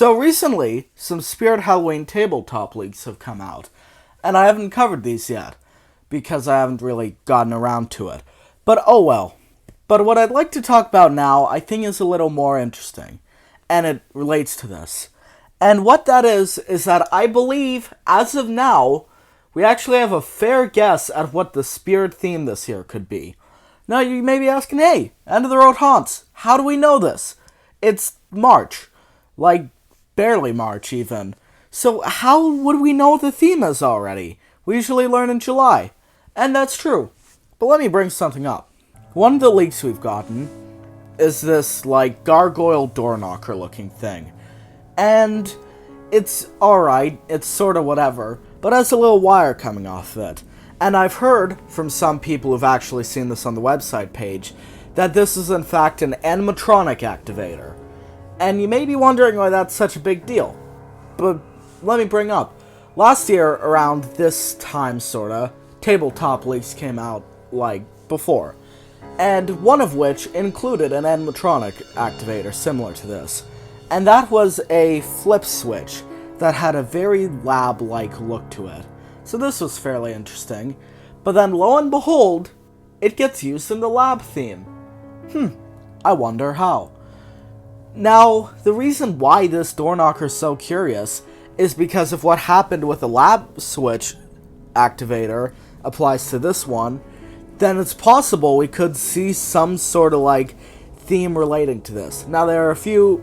So recently, some Spirit Halloween tabletop leaks have come out, and I haven't covered these yet, because I haven't really gotten around to it. But oh well. But what I'd like to talk about now, I think is a little more interesting, and it relates to this. And what that is that I believe, as of now, we actually have a fair guess at what the spirit theme this year could be. Now you may be asking, hey, End of the Road Haunts, how do we know this? It's March. Like, barely March even. So how would we know what the theme is already? We usually learn in July. And that's true. But let me bring something up. One of the leaks we've gotten is this, gargoyle door knocker looking thing. And it's alright, it's sorta whatever, but has a little wire coming off of it. And I've heard from some people who've actually seen this on the website page that this is in fact an animatronic activator. And you may be wondering why that's such a big deal. But let me bring up. Last year, around this time sorta, tabletop leaks came out, before. And one of which included an animatronic activator similar to this. And that was a flip switch that had a very lab-like look to it. So this was fairly interesting. But then lo and behold, it gets used in the lab theme. I wonder how. Now, the reason why this door knocker is so curious is because of what happened with the lab switch activator applies to this one, then it's possible we could see some sort of theme relating to this. Now there are a few,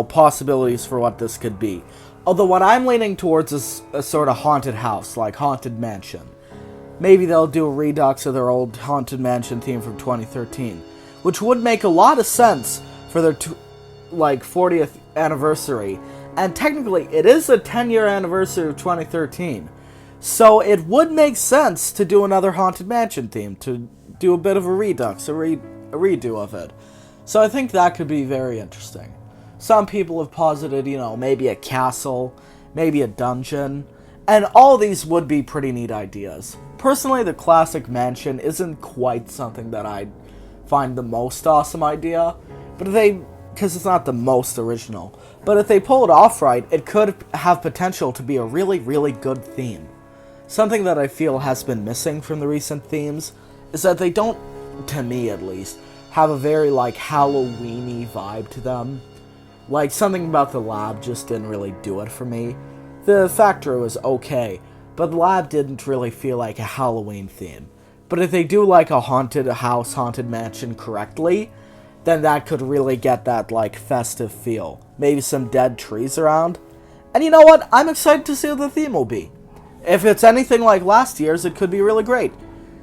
possibilities for what this could be. Although what I'm leaning towards is a sort of haunted house, like Haunted Mansion. Maybe they'll do a redux of their old Haunted Mansion theme from 2013, which would make a lot of sense for their 40th anniversary. And technically, it is the 10-year anniversary of 2013. So it would make sense to do another Haunted Mansion theme, to do a bit of a redux, a redo of it. So I think that could be very interesting. Some people have posited, maybe a castle, maybe a dungeon, and all these would be pretty neat ideas. Personally, the classic mansion isn't quite something that I'd find the most awesome idea, because it's not the most original. But if they pull it off right, it could have potential to be a really, really good theme. Something that I feel has been missing from the recent themes is that they don't, to me at least, have a very Halloween-y vibe to them. Something about the lab just didn't really do it for me. The factory was okay, but the lab didn't really feel like a Halloween theme. But if they do a haunted house, haunted mansion correctly, then that could really get that festive feel. Maybe some dead trees around. And you know what? I'm excited to see what the theme will be. If it's anything like last year's, it could be really great.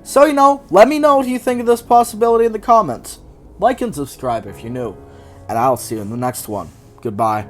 So, let me know what you think of this possibility in the comments. Like and subscribe if you're new. And I'll see you in the next one. Goodbye.